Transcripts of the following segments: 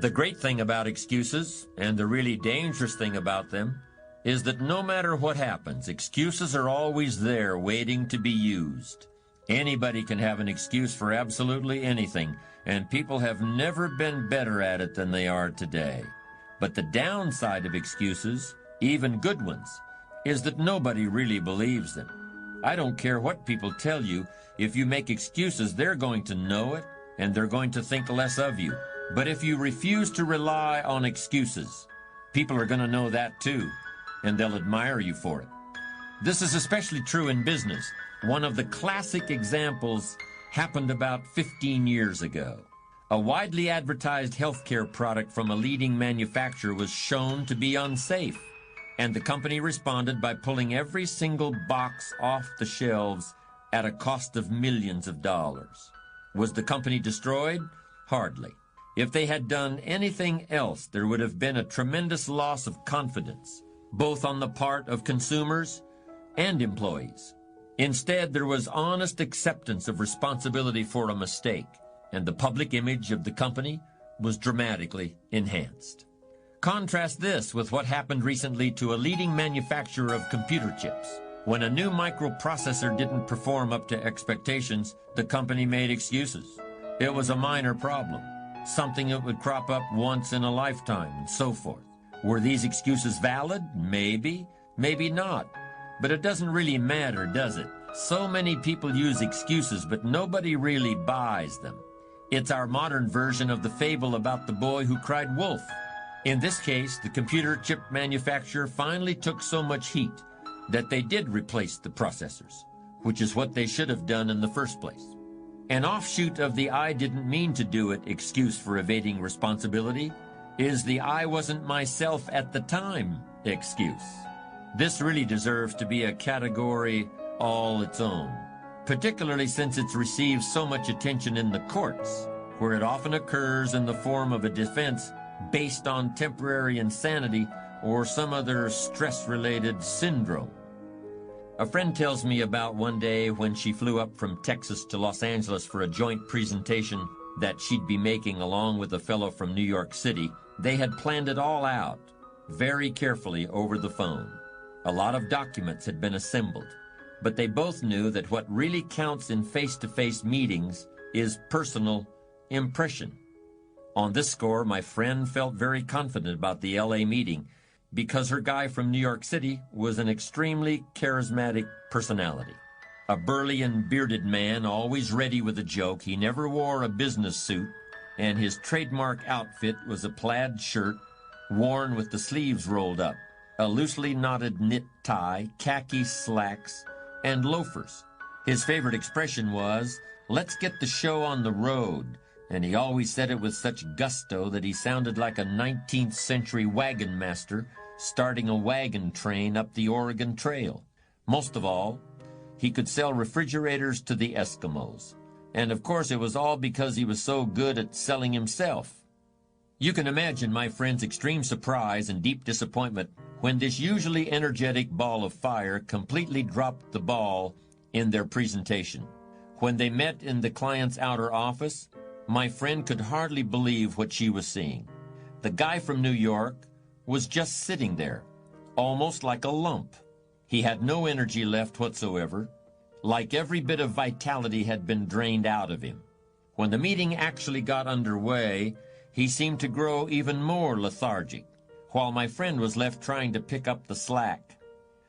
The great thing about excuses, and the really dangerous thing about them, is that no matter what happens, excuses are always there waiting to be used. Anybody can have an excuse for absolutely anything, and people have never been better at it than they are today. But the downside of excuses, even good ones, is that nobody really believes them. I don't care what people tell you. If you make excuses, they're going to know it, and they're going to think less of you. But if you refuse to rely on excuses, people are going to know that too, and they'll admire you for it. This is especially true in business. One of the classic examples happened about 15 years ago. A widely advertised healthcare product from a leading manufacturer was shown to be unsafe, and the company responded by pulling every single box off the shelves at a cost of millions of dollars. Was the company destroyed? Hardly. If they had done anything else, there would have been a tremendous loss of confidence, both on the part of consumers and employees. Instead, there was honest acceptance of responsibility for a mistake, and the public image of the company was dramatically enhanced. Contrast this with what happened recently to a leading manufacturer of computer chips. When a new microprocessor didn't perform up to expectations, the company made excuses. It was a minor problem, something that would crop up once in a lifetime, and so forth. Were these excuses valid? Maybe, maybe not. But it doesn't really matter, does it? So many people use excuses, but nobody really buys them. It's our modern version of the fable about the boy who cried wolf. In this case, the computer chip manufacturer finally took so much heat that they did replace the processors, which is what they should have done in the first place. An offshoot of the "I didn't mean to do it" excuse for evading responsibility is the "I wasn't myself at the time" excuse. This really deserves to be a category all its own, particularly since it's received so much attention in the courts, where it often occurs in the form of a defense based on temporary insanity or some other stress-related syndrome. A friend tells me about one day when she flew up from Texas to Los Angeles for a joint presentation that she'd be making along with a fellow from New York City. They had planned it all out, very carefully over the phone. A lot of documents had been assembled, but they both knew that what really counts in face-to-face meetings is personal impression. On this score, my friend felt very confident about the LA meeting because her guy from New York City was an extremely charismatic personality. A burly and bearded man, always ready with a joke. He never wore a business suit, and his trademark outfit was a plaid shirt worn with the sleeves rolled up, a loosely knotted knit tie, khaki slacks, and loafers. His favorite expression was, "Let's get the show on the road," and he always said it with such gusto that he sounded like a 19th century wagon master starting a wagon train up the Oregon Trail. Most of all, he could sell refrigerators to the Eskimos. And of course, it was all because he was so good at selling himself. You can imagine my friend's extreme surprise and deep disappointment when this usually energetic ball of fire completely dropped the ball in their presentation. When they met in the client's outer office, my friend could hardly believe what she was seeing. The guy from New York was just sitting there, almost like a lump. He had no energy left whatsoever, like every bit of vitality had been drained out of him. When the meeting actually got underway, he seemed to grow even more lethargic, while my friend was left trying to pick up the slack.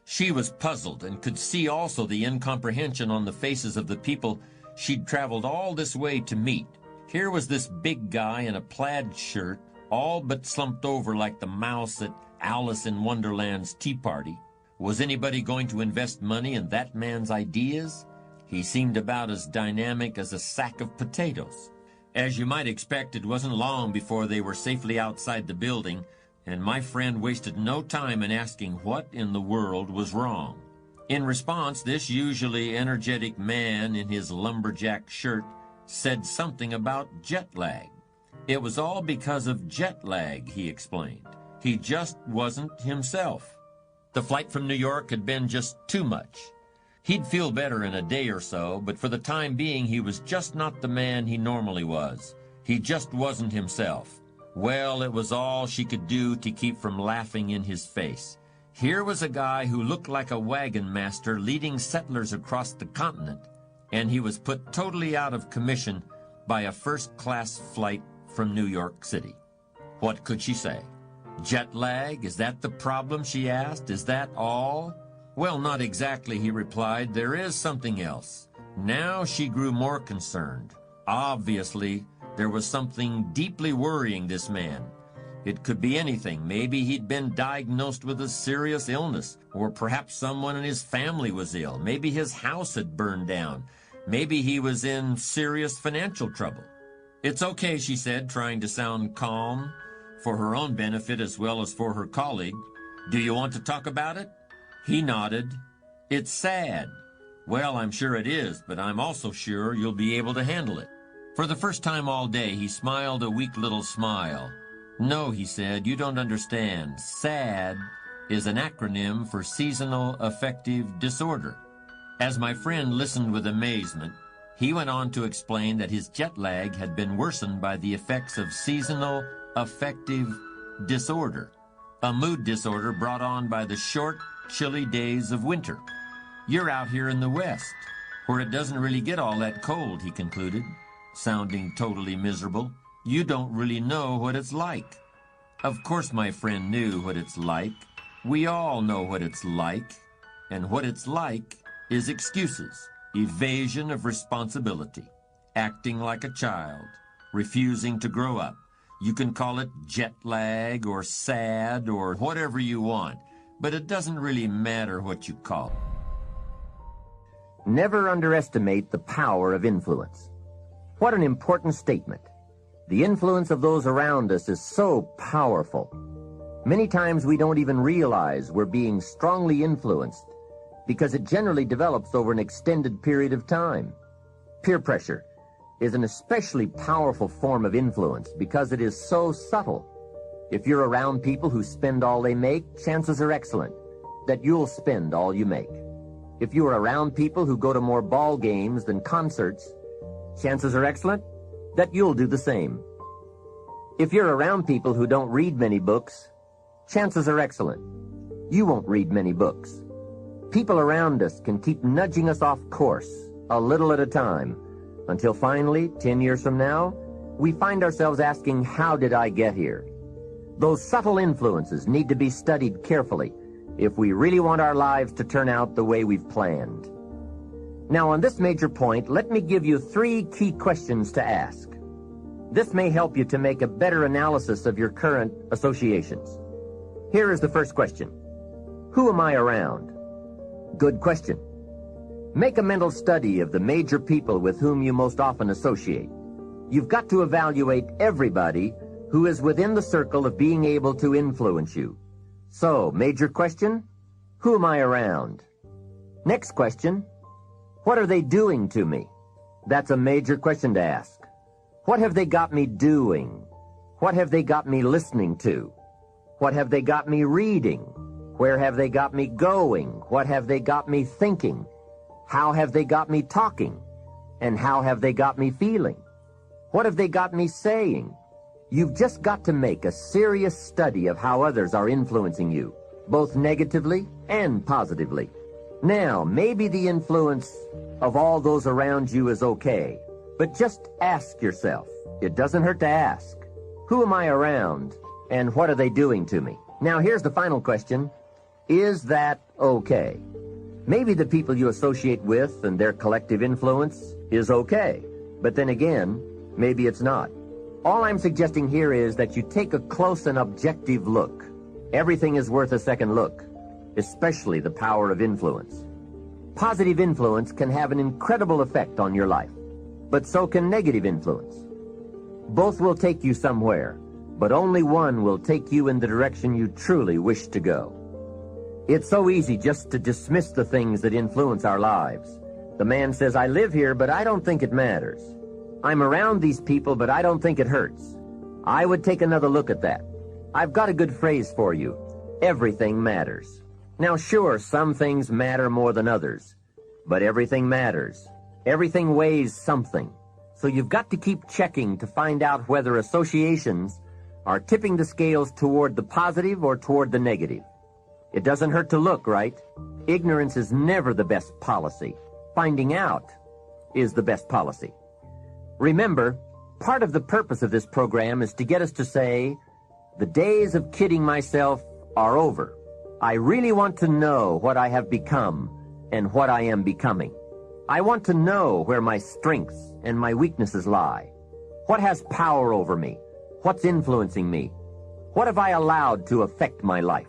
She was puzzled and could see also the incomprehension on the faces of the people she'd traveled all this way to meet. Here was this big guy in a plaid shirt, all but slumped over like the mouse at Alice in Wonderland's tea party. Was anybody going to invest money in that man's ideas? He seemed about as dynamic as a sack of potatoes. As you might expect, it wasn't long before they were safely outside the building, and my friend wasted no time in asking what in the world was wrong. In response, this usually energetic man in his lumberjack shirt said something about jet lag. It was all because of jet lag, he explained. He just wasn't himself. The flight from New York had been just too much. He'd feel better in a day or so, but for the time being he was just not the man he normally was. He just wasn't himself. Well, it was all she could do to keep from laughing in his face. Here was a guy who looked like a wagon master leading settlers across the continent, and he was put totally out of commission by a first-class flight from New York City. What could she say? Jet lag? Is that the problem, she asked? Is that all? Well, not exactly, he replied. There is something else. Now she grew more concerned. Obviously, there was something deeply worrying this man. It could be anything. Maybe he'd been diagnosed with a serious illness, or perhaps someone in his family was ill. Maybe his house had burned down. Maybe he was in serious financial trouble. It's okay, she said, trying to sound calm, for her own benefit as well as for her colleague. Do you want to talk about it? He nodded. It's sad. Well, I'm sure it is, but I'm also sure you'll be able to handle it. For the first time all day, he smiled a weak little smile. No, he said, you don't understand. SAD is an acronym for Seasonal Affective Disorder. As my friend listened with amazement, he went on to explain that his jet lag had been worsened by the effects of seasonal affective disorder, a mood disorder brought on by the short, chilly days of winter. You're out here in the West, where it doesn't really get all that cold, he concluded, sounding totally miserable. You don't really know what it's like. Of course my friend knew what it's like. We all know what it's like. And what it's like is excuses, evasion of responsibility, acting like a child, refusing to grow up. You can call it jet lag or sad or whatever you want, but it doesn't really matter what you call it. Never underestimate the power of influence. What an important statement. The influence of those around us is so powerful. Many times we don't even realize we're being strongly influenced because it generally develops over an extended period of time. Peer pressure is an especially powerful form of influence because it is so subtle. If you're around people who spend all they make, chances are excellent that you'll spend all you make. If you are around people who go to more ball games than concerts, chances are excellent that you'll do the same. If you're around people who don't read many books, chances are excellent you won't read many books. People around us can keep nudging us off course, a little at a time, until finally, 10 years from now, we find ourselves asking, how did I get here? Those subtle influences need to be studied carefully if we really want our lives to turn out the way we've planned. Now, on this major point, let me give you 3 key questions to ask. This may help you to make a better analysis of your current associations. Here is the first question. Who am I around? Good question. Make a mental study of the major people with whom you most often associate. You've got to evaluate everybody who is within the circle of being able to influence you. So, major question, who am I around? Next question, what are they doing to me? That's a major question to ask. What have they got me doing? What have they got me listening to? What have they got me reading? Where have they got me going? What have they got me thinking? How have they got me talking? And how have they got me feeling? What have they got me saying? You've just got to make a serious study of how others are influencing you, both negatively and positively. Now, maybe the influence of all those around you is okay, but just ask yourself. It doesn't hurt to ask. Who am I around, and what are they doing to me? Now, here's the final question. Is that okay? Maybe the people you associate with and their collective influence is okay, but then again, maybe it's not. All I'm suggesting here is that you take a close and objective look. Everything is worth a second look, especially the power of influence. Positive influence can have an incredible effect on your life, but so can negative influence. Both will take you somewhere, but only one will take you in the direction you truly wish to go. It's so easy just to dismiss the things that influence our lives. The man says, I live here, but I don't think it matters. I'm around these people, but I don't think it hurts. I would take another look at that. I've got a good phrase for you. Everything matters. Now, sure, some things matter more than others, but everything matters. Everything weighs something. So you've got to keep checking to find out whether associations are tipping the scales toward the positive or toward the negative. It doesn't hurt to look, right? Ignorance is never the best policy. Finding out is the best policy. Remember, part of the purpose of this program is to get us to say, the days of kidding myself are over. I really want to know what I have become and what I am becoming. I want to know where my strengths and my weaknesses lie. What has power over me? What's influencing me? What have I allowed to affect my life?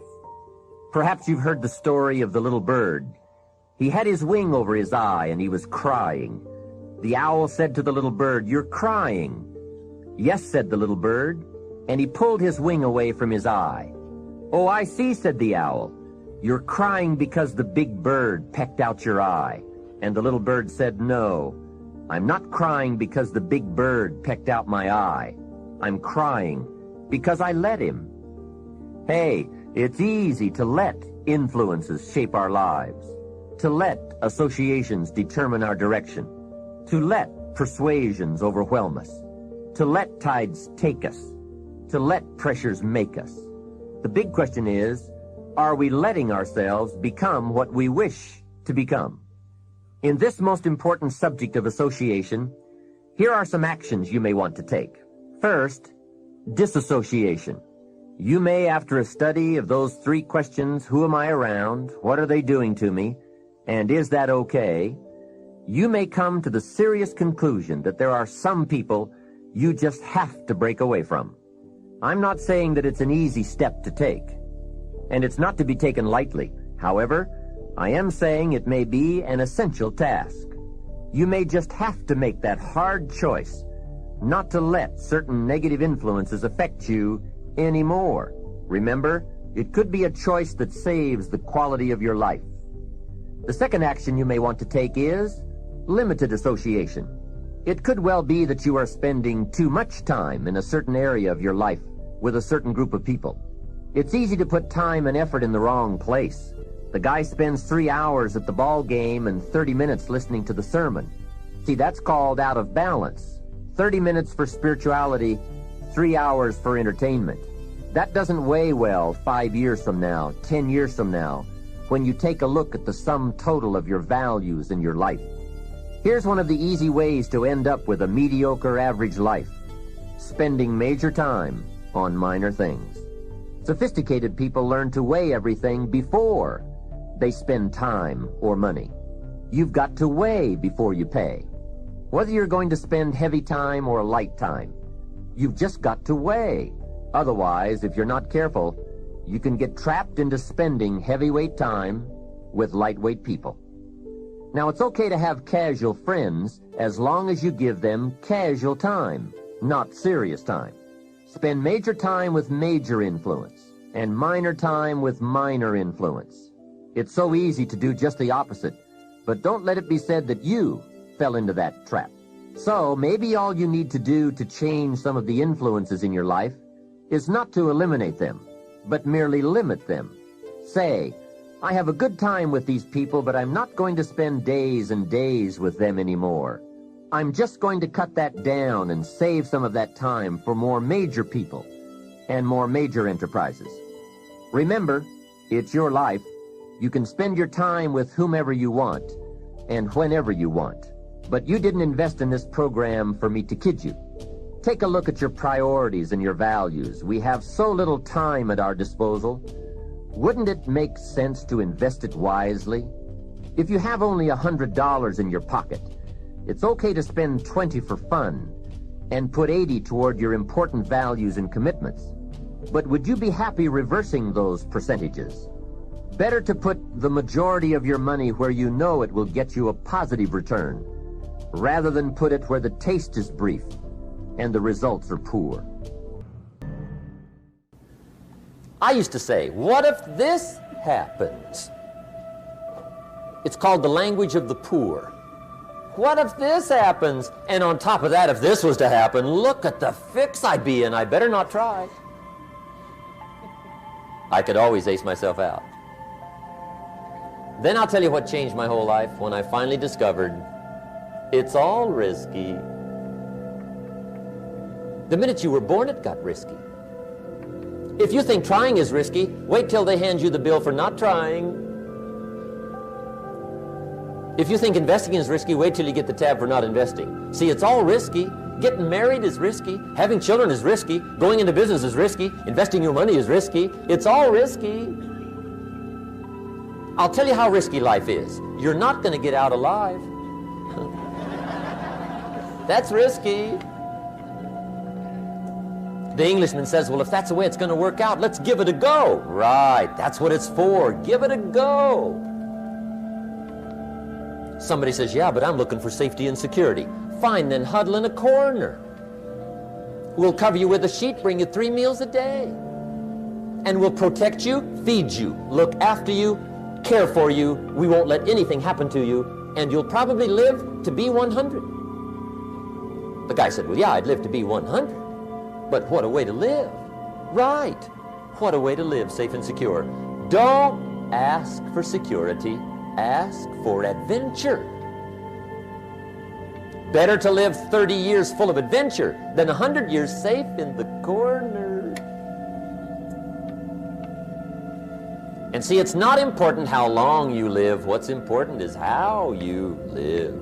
Perhaps you've heard the story of the little bird. He had his wing over his eye and he was crying. The owl said to the little bird, "You're crying." "Yes," said the little bird, and he pulled his wing away from his eye. "Oh, I see," said the owl. "You're crying because the big bird pecked out your eye." And the little bird said, "No, I'm not crying because the big bird pecked out my eye. I'm crying because I let him." Hey, it's easy to let influences shape our lives, to let associations determine our direction, to let persuasions overwhelm us, to let tides take us, to let pressures make us. The big question is, are we letting ourselves become what we wish to become? In this most important subject of association, here are some actions you may want to take. First, disassociation. You may, after a study of those 3 questions, who am I around, what are they doing to me, and is that okay, you may come to the serious conclusion that there are some people you just have to break away from. I'm not saying that it's an easy step to take, and it's not to be taken lightly. However, I am saying it may be an essential task. You may just have to make that hard choice not to let certain negative influences affect you anymore. Remember, it could be a choice that saves the quality of your life. The second action you may want to take is limited association. It could well be that you are spending too much time in a certain area of your life with a certain group of people. It's easy to put time and effort in the wrong place. The guy spends 3 hours at the ball game and 30 minutes listening to the sermon. See, that's called out of balance. 30 minutes for spirituality, 3 hours for entertainment. That doesn't weigh well 5 years from now, 10 years from now, when you take a look at the sum total of your values in your life. Here's one of the easy ways to end up with a mediocre average life: spending major time on minor things. Sophisticated people learn to weigh everything before they spend time or money. You've got to weigh before you pay. Whether you're going to spend heavy time or light time, you've just got to weigh. Otherwise, if you're not careful, you can get trapped into spending heavyweight time with lightweight people. Now, it's okay to have casual friends as long as you give them casual time, not serious time. Spend major time with major influence and minor time with minor influence. It's so easy to do just the opposite, but don't let it be said that you fell into that trap. So maybe all you need to do to change some of the influences in your life is not to eliminate them, but merely limit them. Say, I have a good time with these people, but I'm not going to spend days and days with them anymore. I'm just going to cut that down and save some of that time for more major people and more major enterprises. Remember, it's your life. You can spend your time with whomever you want and whenever you want. But you didn't invest in this program for me to kid you. Take a look at your priorities and your values. We have so little time at our disposal. Wouldn't it make sense to invest it wisely? If you have only $100 in your pocket, it's okay to spend $20 for fun and put $80 toward your important values and commitments. But would you be happy reversing those percentages? Better to put the majority of your money where you know it will get you a positive return, rather than put it where the taste is brief and the results are poor. I used to say, what if this happens? It's called the language of the poor. What if this happens? And on top of that, if this was to happen, look at the fix I'd be in. I better not try. I could always ace myself out. Then I'll tell you what changed my whole life when I finally discovered it's all risky. The minute you were born, it got risky. If you think trying is risky, wait till they hand you the bill for not trying. If you think investing is risky, wait till you get the tab for not investing. See, it's all risky. Getting married is risky. Having children is risky. Going into business is risky. Investing your money is risky. It's all risky. I'll tell you how risky life is. You're not going to get out alive. That's risky. The Englishman says, well, if that's the way it's going to work out, let's give it a go. Right, that's what it's for. Give it a go. Somebody says, yeah, but I'm looking for safety and security. Fine, then huddle in a corner. We'll cover you with a sheet, bring you 3 meals a day. And we'll protect you, feed you, look after you, care for you. We won't let anything happen to you. And you'll probably live to be 100. The guy said, well, yeah, I'd live to be 100. But what a way to live. Right. What a way to live, safe and secure. Don't ask for security. Ask for adventure. Better to live 30 years full of adventure than 100 years safe in the corner. And see, it's not important how long you live. What's important is how you live.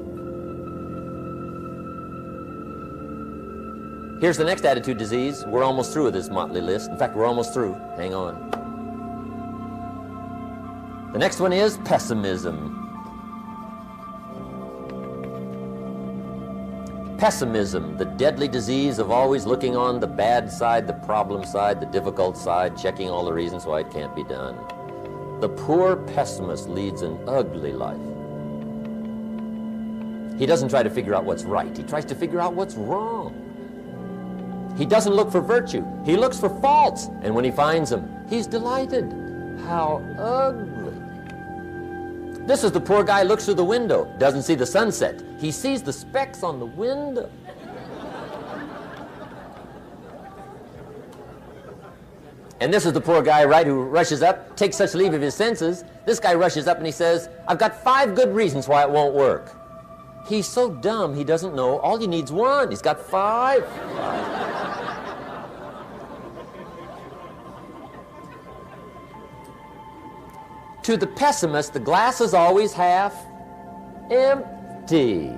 Here's the next attitude disease. We're almost through with this motley list. In fact, we're almost through. Hang on. The next one is pessimism. Pessimism, the deadly disease of always looking on the bad side, the problem side, the difficult side, checking all the reasons why it can't be done. The poor pessimist leads an ugly life. He doesn't try to figure out what's right. He tries to figure out what's wrong. He doesn't look for virtue. He looks for faults. And when he finds them, he's delighted. How ugly. This is the poor guy who looks through the window, doesn't see the sunset. He sees the specks on the window. And this is the poor guy, right, who rushes up, takes such leave of his senses. This guy rushes up and he says, I've got 5 good reasons why it won't work. He's so dumb he doesn't know all he needs 1. He's got 5. To the pessimist, the glass is always half empty.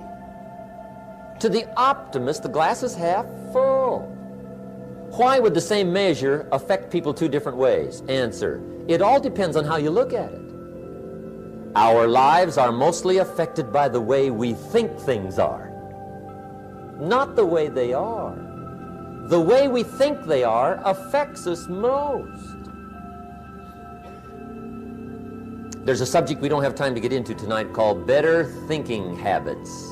To the optimist, the glass is half full. Why would the same measure affect people 2 different ways? Answer, it all depends on how you look at it. Our lives are mostly affected by the way we think things are, not the way they are. The way we think they are affects us most. There's a subject we don't have time to get into tonight called better thinking habits.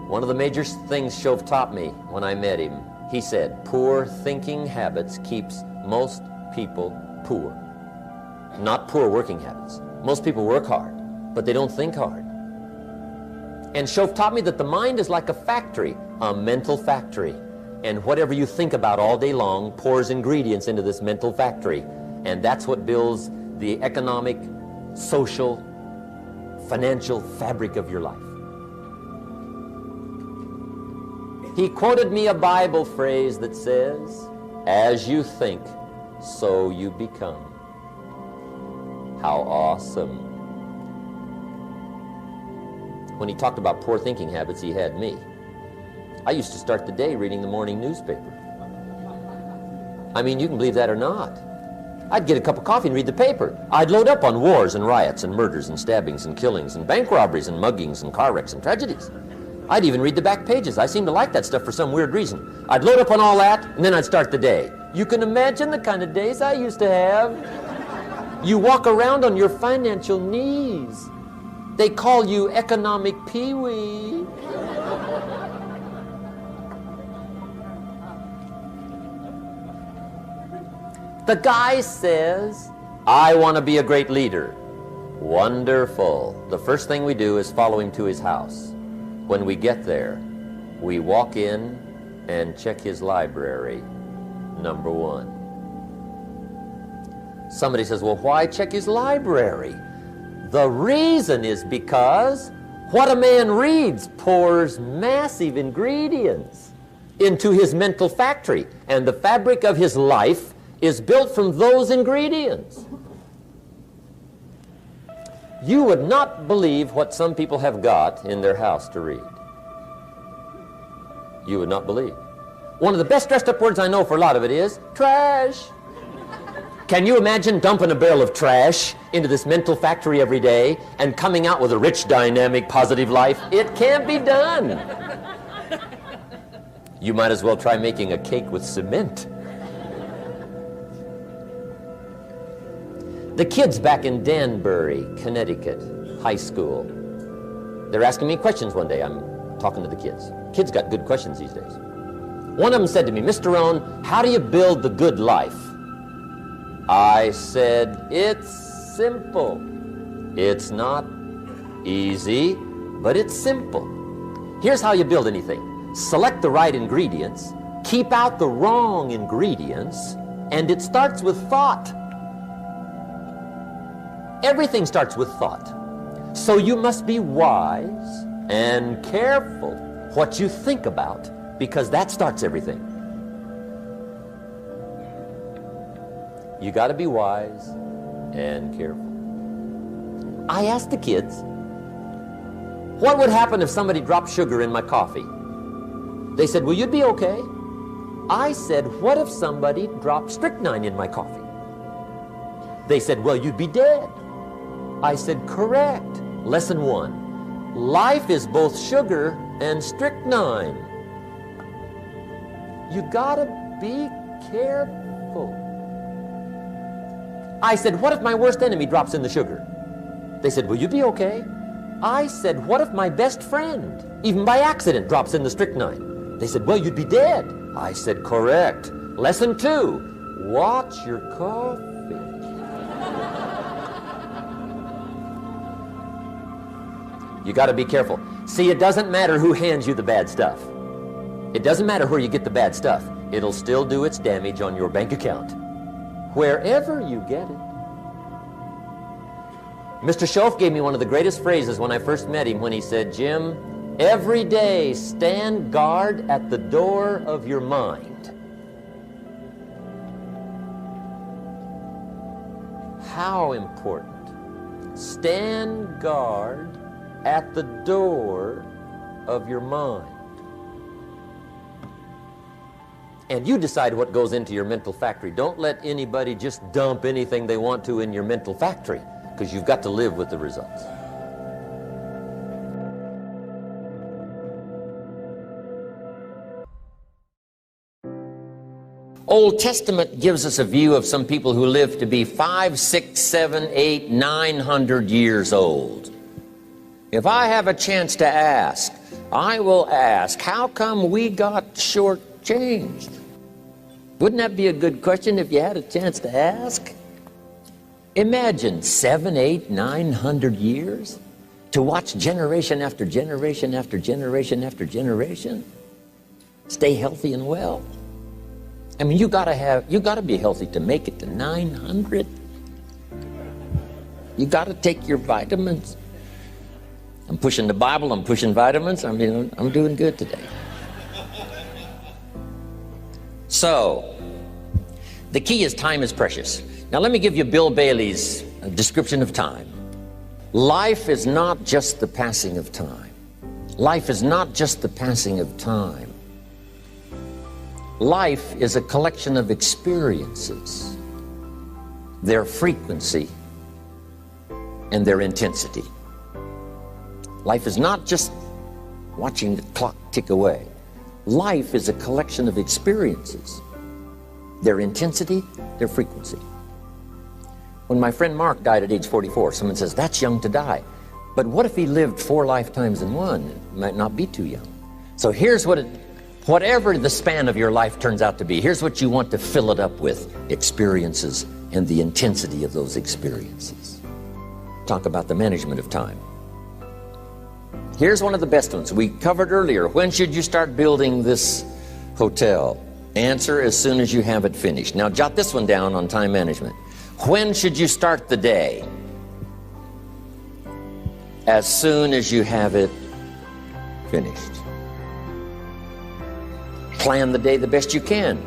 One of the major things Shove taught me when I met him, he said, poor thinking habits keeps most people poor. Not poor working habits. Most people work hard, but they don't think hard. And Shove taught me that the mind is like a factory, a mental factory. And whatever you think about all day long pours ingredients into this mental factory. And that's what builds the economic, social, financial fabric of your life. He quoted me a Bible phrase that says, as you think, so you become. How awesome. When he talked about poor thinking habits, he had me. I used to start the day reading the morning newspaper. I mean, you can believe that or not. I'd get a cup of coffee and read the paper. I'd load up on wars and riots and murders and stabbings and killings and bank robberies and muggings and car wrecks and tragedies. I'd even read the back pages. I seem to like that stuff for some weird reason. I'd load up on all that, and then I'd start the day. You can imagine the kind of days I used to have. You walk around on your financial knees. They call you economic peewee. The guy says, I want to be a great leader. Wonderful. The first thing we do is follow him to his house. When we get there, we walk in and check his library, number 1. Somebody says, well, why check his library? The reason is because what a man reads pours massive ingredients into his mental factory, and the fabric of his life is built from those ingredients. You would not believe what some people have got in their house to read. You would not believe. One of the best dressed up words I know for a lot of it is trash. Can you imagine dumping a barrel of trash into this mental factory every day and coming out with a rich, dynamic, positive life? It can't be done. You might as well try making a cake with cement. The kids back in Danbury, Connecticut, high school, they're asking me questions one day. I'm talking to the kids. Kids got good questions these days. One of them said to me, Mr. Rohn, how do you build the good life? I said, it's simple. It's not easy, but it's simple. Here's how you build anything. Select the right ingredients, keep out the wrong ingredients, and it starts with thought. Everything starts with thought. So you must be wise and careful what you think about, because that starts everything. You got to be wise and careful. I asked the kids, what would happen if somebody dropped sugar in my coffee? They said, well, you'd be okay. I said, what if somebody dropped strychnine in my coffee? They said, well, you'd be dead. I said, correct. Lesson 1. Life is both sugar and strychnine. You gotta be careful. I said, what if my worst enemy drops in the sugar? They said, will you be okay? I said, what if my best friend, even by accident, drops in the strychnine? They said, well, you'd be dead. I said, correct. Lesson 2, watch your coffee. You got to be careful. See, it doesn't matter who hands you the bad stuff. It doesn't matter where you get the bad stuff. It'll still do its damage on your bank account, wherever you get it. Mr. Schoaf gave me one of the greatest phrases when I first met him, when he said, Jim, every day stand guard at the door of your mind. How important. Stand guard at the door of your mind. And you decide what goes into your mental factory. Don't let anybody just dump anything they want to in your mental factory, because you've got to live with the results. Old Testament gives us a view of some people who lived to be 500, 600, 700, 800, 900 years old. If I have a chance to ask, I will ask, how come we got shortchanged? Wouldn't that be a good question if you had a chance to ask? Imagine 700, 800, 900 years to watch generation after generation after generation after generation stay healthy and well. I mean, you gotta be healthy to make it to 900. You gotta take your vitamins. I'm pushing the Bible, I'm pushing vitamins, I'm doing good today. So, the key is time is precious. Now let me give you Bill Bailey's description of time. Life is not just the passing of time. Life is not just the passing of time. Life is a collection of experiences, their frequency and their intensity. Life is not just watching the clock tick away. Life is a collection of experiences, their intensity, their frequency. When my friend Mark died at age 44, someone says, that's young to die. But what if he lived 4 lifetimes in one? It might not be too young. So here's whatever the span of your life turns out to be, here's what you want to fill it up with: experiences and the intensity of those experiences. Talk about the management of time. Here's one of the best ones we covered earlier. When should you start building this hotel? Answer: as soon as you have it finished. Now jot this one down on time management. When should you start the day? As soon as you have it finished. Plan the day the best you can.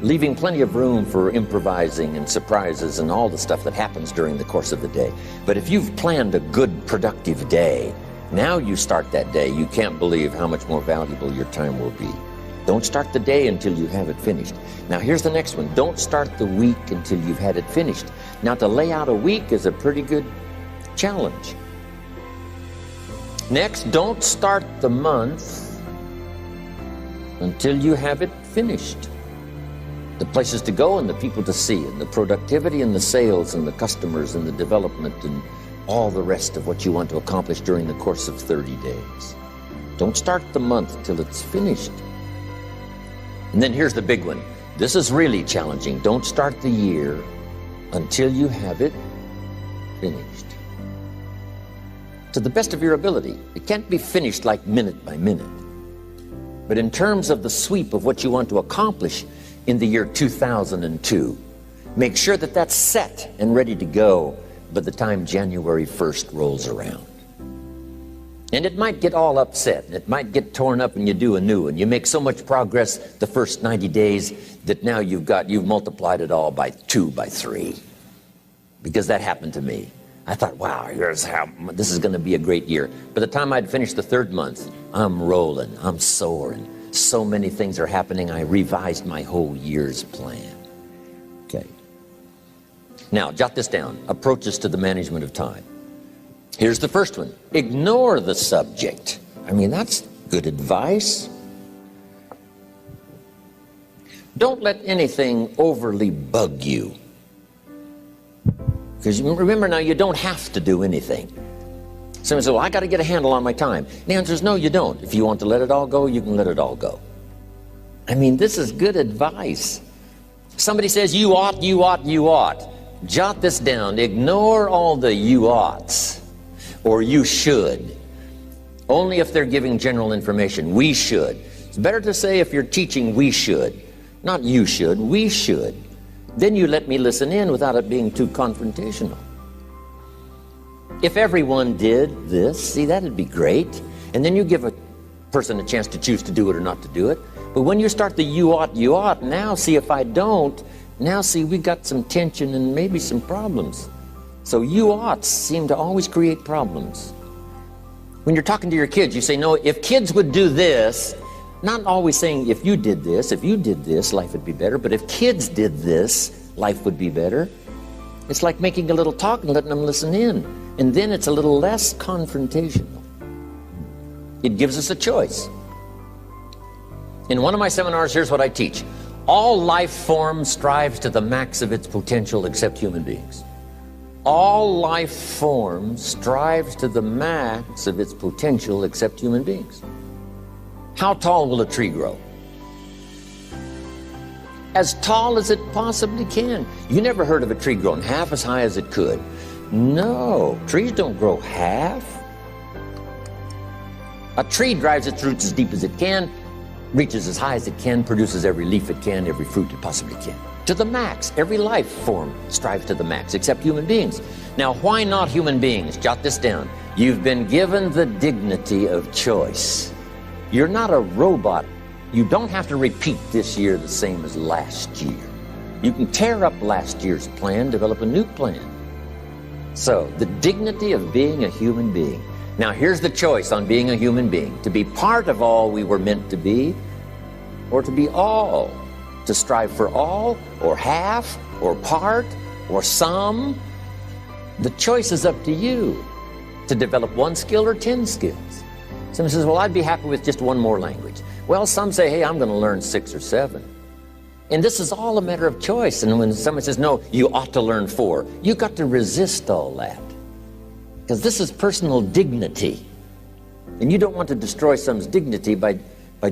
leaving plenty of room for improvising and surprises and all the stuff that happens during the course of the day. But if you've planned a good, productive day, now you start that day, you can't believe how much more valuable your time will be. Don't start the day until you have it finished. Now here's the next one. Don't start the week until you've had it finished. Now to lay out a week is a pretty good challenge. Next, don't start the month until you have it finished. The places to go and the people to see and the productivity and the sales and the customers and the development and all the rest of what you want to accomplish during the course of 30 days. Don't start the month till it's finished. And then here's the big one. This is really challenging. Don't start the year until you have it finished. To the best of your ability. It can't be finished like minute by minute. But in terms of the sweep of what you want to accomplish in the year 2002, make sure that that's set and ready to go by the time January 1st rolls around. And it might get all upset, it might get torn up and you do a new one. You make so much progress the first 90 days that now you've multiplied it all by 2, by 3. Because that happened to me. I thought, wow, this is going to be a great year. By the time I'd finished the 3rd month, I'm rolling, I'm soaring. So many things are happening, I revised my whole year's plan. Okay. Now, jot this down. Approaches to the management of time. Here's the first one. Ignore the subject. I mean, that's good advice. Don't let anything overly bug you. Because remember now, you don't have to do anything. Someone says, well, I got to get a handle on my time. The answer is no, you don't. If you want to let it all go, you can let it all go. I mean, this is good advice. Somebody says, you ought, you ought, you ought. Jot this down. Ignore all the you oughts or you should. Only if they're giving general information. We should. It's better to say if you're teaching, we should. Not you should, we should. Then you let me listen in without it being too confrontational. If everyone did this, see, that'd be great. And then you give a person a chance to choose to do it or not to do it. But when you start the you ought, now see if I don't, now see we got some tension and maybe some problems. So you oughts seem to always create problems. When you're talking to your kids, you say, no, if kids would do this, not always saying if you did this, life would be better. But if kids did this, life would be better. It's like making a little talk and letting them listen in. And then it's a little less confrontational. It gives us a choice. In one of my seminars, here's what I teach. All life form strives to the max of its potential except human beings. All life form strives to the max of its potential except human beings. How tall will a tree grow? As tall as it possibly can. You never heard of a tree growing half as high as it could. No, trees don't grow half. A tree drives its roots as deep as it can, reaches as high as it can, produces every leaf it can, every fruit it possibly can. To the max. Every life form strives to the max, except human beings. Now, why not human beings? Jot this down. You've been given the dignity of choice. You're not a robot. You don't have to repeat this year the same as last year. You can tear up last year's plan, develop a new plan. So, the dignity of being a human being. Now, here's the choice on being a human being. To be part of all we were meant to be, or to be all. To strive for all, or half, or part, or some. The choice is up to you. To develop 1 skill or 10 skills. Someone says, well, I'd be happy with just 1 more language. Well, some say, hey, I'm going to learn 6 or 7. And this is all a matter of choice. And when someone says, no, you ought to learn 4, you've got to resist all that. Because this is personal dignity. And you don't want to destroy someone's dignity by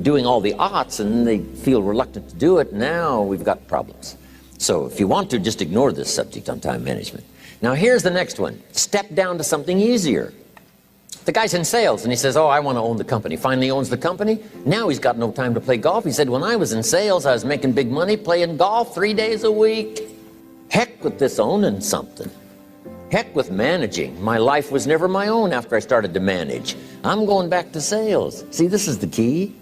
doing all the oughts, and then they feel reluctant to do it. Now we've got problems. So if you want to, just ignore this subject on time management. Now here's the next one. Step down to something easier. The guy's in sales, and he says, oh, I want to own the company. Finally owns the company. Now he's got no time to play golf. He said, when I was in sales, I was making big money playing golf 3 days a week. Heck with this owning something. Heck with managing. My life was never my own after I started to manage. I'm going back to sales. See, this is the key.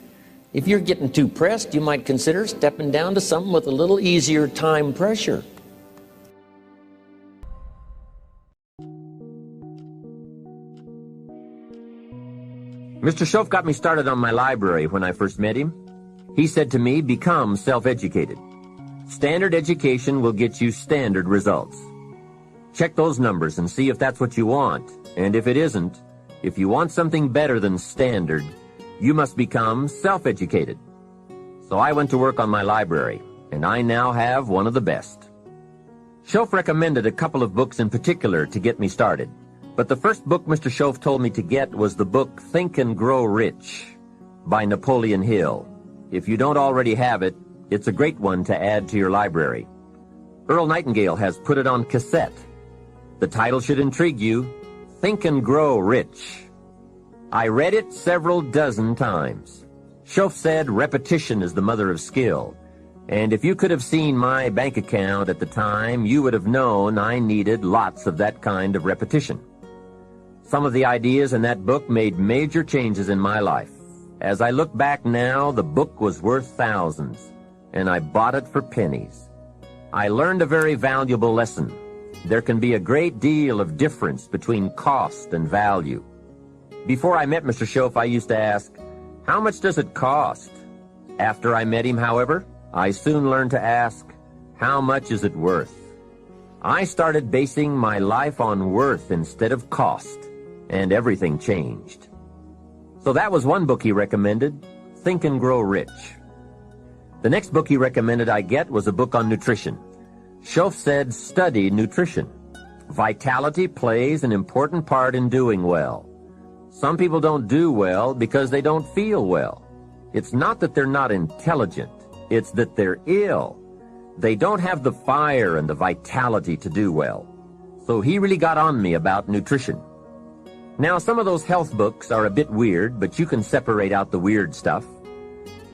If you're getting too pressed, you might consider stepping down to something with a little easier time pressure. Mr. Schoaf got me started on my library when I first met him. He said to me, become self-educated. Standard education will get you standard results. Check those numbers and see if that's what you want. And if it isn't, if you want something better than standard, you must become self-educated. So I went to work on my library, and I now have one of the best. Schoaf recommended a couple of books in particular to get me started. But the first book Mr. Schoaf told me to get was the book Think and Grow Rich by Napoleon Hill. If you don't already have it, it's a great one to add to your library. Earl Nightingale has put it on cassette. The title should intrigue you, Think and Grow Rich. I read it several dozen times. Schoaf said repetition is the mother of skill. And if you could have seen my bank account at the time, you would have known I needed lots of that kind of repetition. Some of the ideas in that book made major changes in my life. As I look back now, the book was worth thousands, and I bought it for pennies. I learned a very valuable lesson. There can be a great deal of difference between cost and value. Before I met Mr. Schoaf, I used to ask, how much does it cost? After I met him, however, I soon learned to ask, how much is it worth? I started basing my life on worth instead of cost, and everything changed. So that was one book he recommended, Think and Grow Rich. The next book he recommended I get was a book on nutrition. Schoaf said, study nutrition. Vitality plays an important part in doing well. Some people don't do well because they don't feel well. It's not that they're not intelligent, it's that they're ill. They don't have the fire and the vitality to do well. So he really got on me about nutrition. Now, some of those health books are a bit weird, but you can separate out the weird stuff.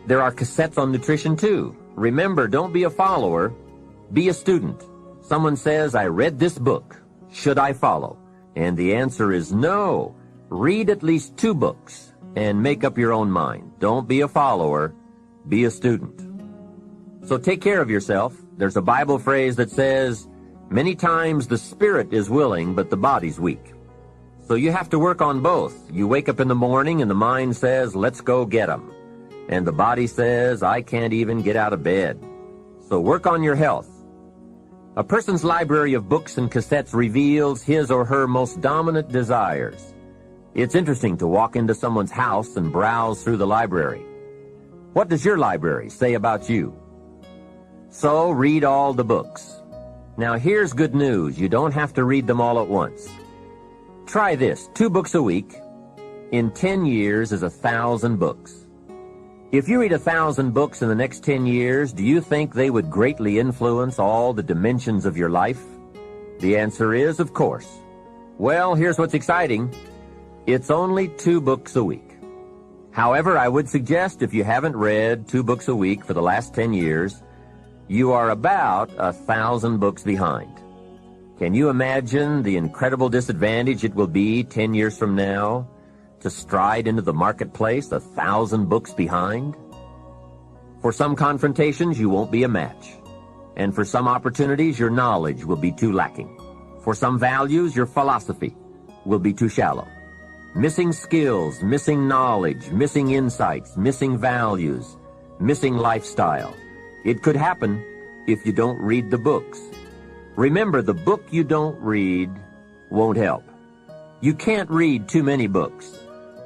There are cassettes on nutrition, too. Remember, don't be a follower, be a student. Someone says, I read this book. Should I follow? And the answer is no. Read at least 2 books and make up your own mind. Don't be a follower, be a student. So take care of yourself. There's a Bible phrase that says, many times the spirit is willing, but the body's weak. So you have to work on both. You wake up in the morning and the mind says, let's go get 'em. And the body says, I can't even get out of bed. So work on your health. A person's library of books and cassettes reveals his or her most dominant desires. It's interesting to walk into someone's house and browse through the library. What does your library say about you? So read all the books. Now here's good news. You don't have to read them all at once. Try this, 2 books a week. In 10 years is 1,000 books. If you read 1,000 books in the next 10 years, do you think they would greatly influence all the dimensions of your life? The answer is, of course. Well, here's what's exciting. It's only 2 books a week. However, I would suggest if you haven't read 2 books a week for the last 10 years, you are about 1,000 books behind. Can you imagine the incredible disadvantage it will be 10 years from now to stride into the marketplace 1,000 books behind? For some confrontations, you won't be a match. And for some opportunities, your knowledge will be too lacking. For some values, your philosophy will be too shallow. Missing skills, missing knowledge, missing insights, missing values, missing lifestyle. It could happen if you don't read the books. Remember, the book you don't read won't help. You can't read too many books,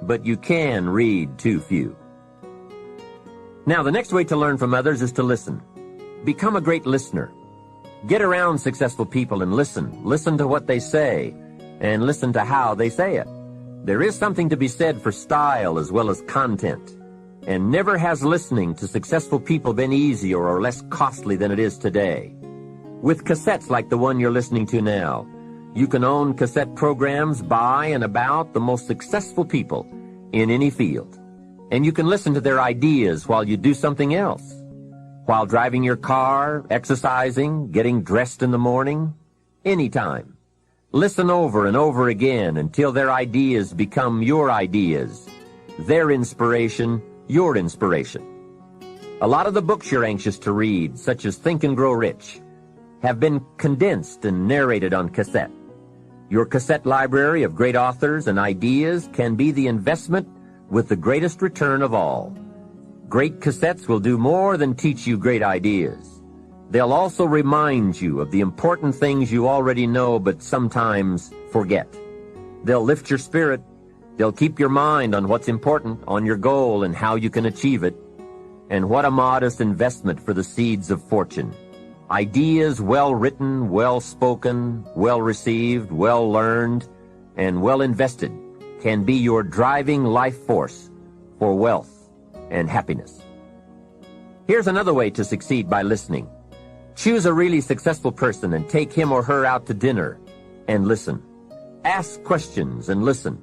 but you can read too few. Now, the next way to learn from others is to listen. Become a great listener. Get around successful people and listen. Listen to what they say, and listen to how they say it. There is something to be said for style as well as content. And never has listening to successful people been easier or less costly than it is today. With cassettes like the one you're listening to now, you can own cassette programs by and about the most successful people in any field. And you can listen to their ideas while you do something else. While driving your car, exercising, getting dressed in the morning, anytime. Listen over and over again until their ideas become your ideas, their inspiration your inspiration. A lot of the books you're anxious to read, such as Think and Grow Rich, have been condensed and narrated on cassette. Your cassette library of great authors and ideas can be the investment with the greatest return of all. Great cassettes will do more than teach you great ideas. They'll also remind you of the important things you already know but sometimes forget. They'll lift your spirit. They'll keep your mind on what's important, on your goal and how you can achieve it. And what a modest investment for the seeds of fortune. Ideas well written, well spoken, well received, well learned, and well invested can be your driving life force for wealth and happiness. Here's another way to succeed by listening. Choose a really successful person and take him or her out to dinner and listen. Ask questions and listen.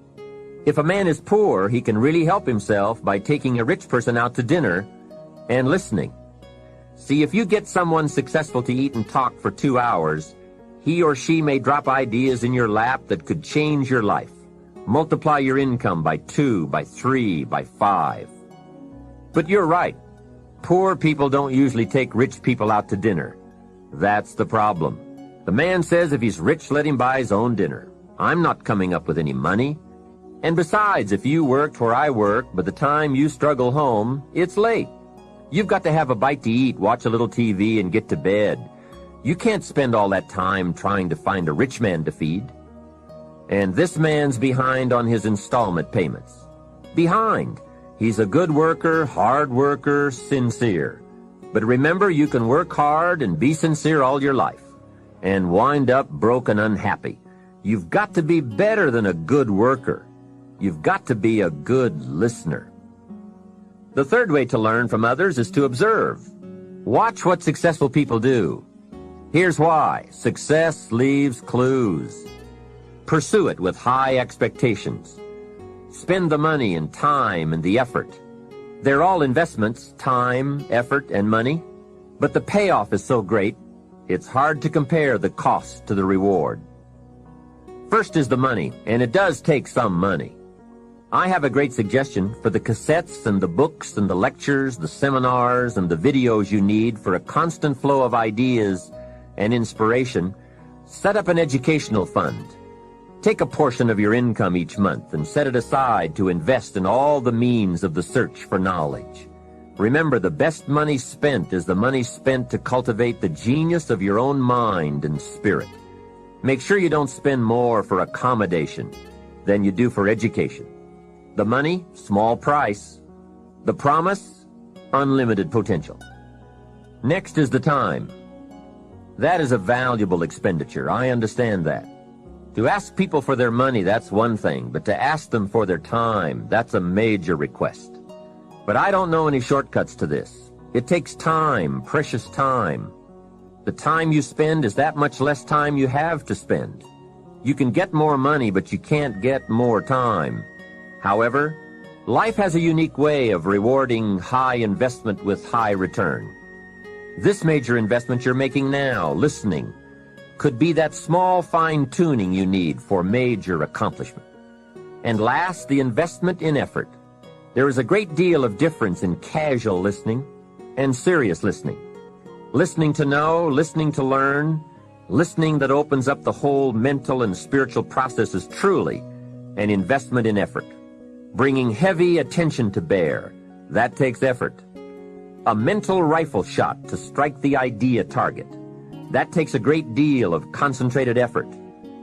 If a man is poor, he can really help himself by taking a rich person out to dinner and listening. See, if you get someone successful to eat and talk for 2 hours, he or she may drop ideas in your lap that could change your life. Multiply your income by 2, by 3, by 5. But you're right. Poor people don't usually take rich people out to dinner. That's the problem. The man says if he's rich, let him buy his own dinner. I'm not coming up with any money. And besides, if you worked where I work, by the time you struggle home, it's late. You've got to have a bite to eat, watch a little TV, and get to bed. You can't spend all that time trying to find a rich man to feed. And this man's behind on his installment payments. Behind. He's a good worker, hard worker, sincere. But remember, you can work hard and be sincere all your life and wind up broke and unhappy. You've got to be better than a good worker. You've got to be a good listener. The third way to learn from others is to observe. Watch what successful people do. Here's why. Success leaves clues. Pursue it with high expectations. Spend the money and time and the effort. They're all investments, time, effort, and money. But the payoff is so great, it's hard to compare the cost to the reward. First is the money, and it does take some money. I have a great suggestion for the cassettes and the books and the lectures, the seminars, and the videos you need for a constant flow of ideas and inspiration. Set up an educational fund. Take a portion of your income each month and set it aside to invest in all the means of the search for knowledge. Remember, the best money spent is the money spent to cultivate the genius of your own mind and spirit. Make sure you don't spend more for accommodation than you do for education. The money, small price. The promise, unlimited potential. Next is the time. That is a valuable expenditure. I understand that. To ask people for their money, that's one thing, but to ask them for their time, that's a major request. But I don't know any shortcuts to this. It takes time, precious time. The time you spend is that much less time you have to spend. You can get more money, but you can't get more time. However, life has a unique way of rewarding high investment with high return. This major investment you're making now, listening, could be that small fine-tuning you need for major accomplishment. And last, the investment in effort. There is a great deal of difference in casual listening and serious listening. Listening to know, listening to learn, listening that opens up the whole mental and spiritual process is truly an investment in effort. Bringing heavy attention to bear, that takes effort. A mental rifle shot to strike the idea target. That takes a great deal of concentrated effort.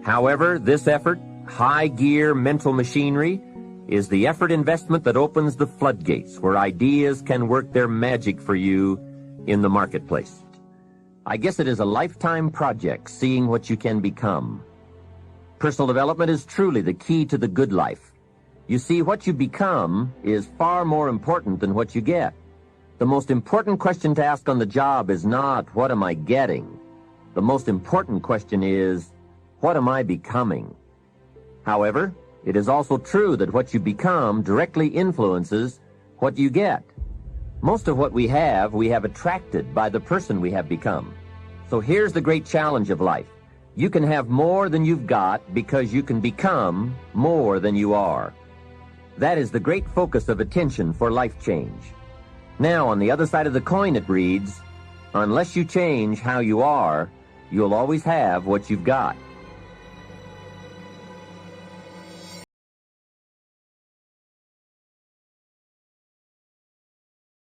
However, this effort, high-gear mental machinery, is the effort investment that opens the floodgates where ideas can work their magic for you in the marketplace. I guess it is a lifetime project, seeing what you can become. Personal development is truly the key to the good life. You see, what you become is far more important than what you get. The most important question to ask on the job is not, what am I getting? The most important question is, what am I becoming? However, it is also true that what you become directly influences what you get. Most of what we have attracted by the person we have become. So here's the great challenge of life. You can have more than you've got because you can become more than you are. That is the great focus of attention for life change. Now, on the other side of the coin, it reads, unless you change how you are, you'll always have what you've got.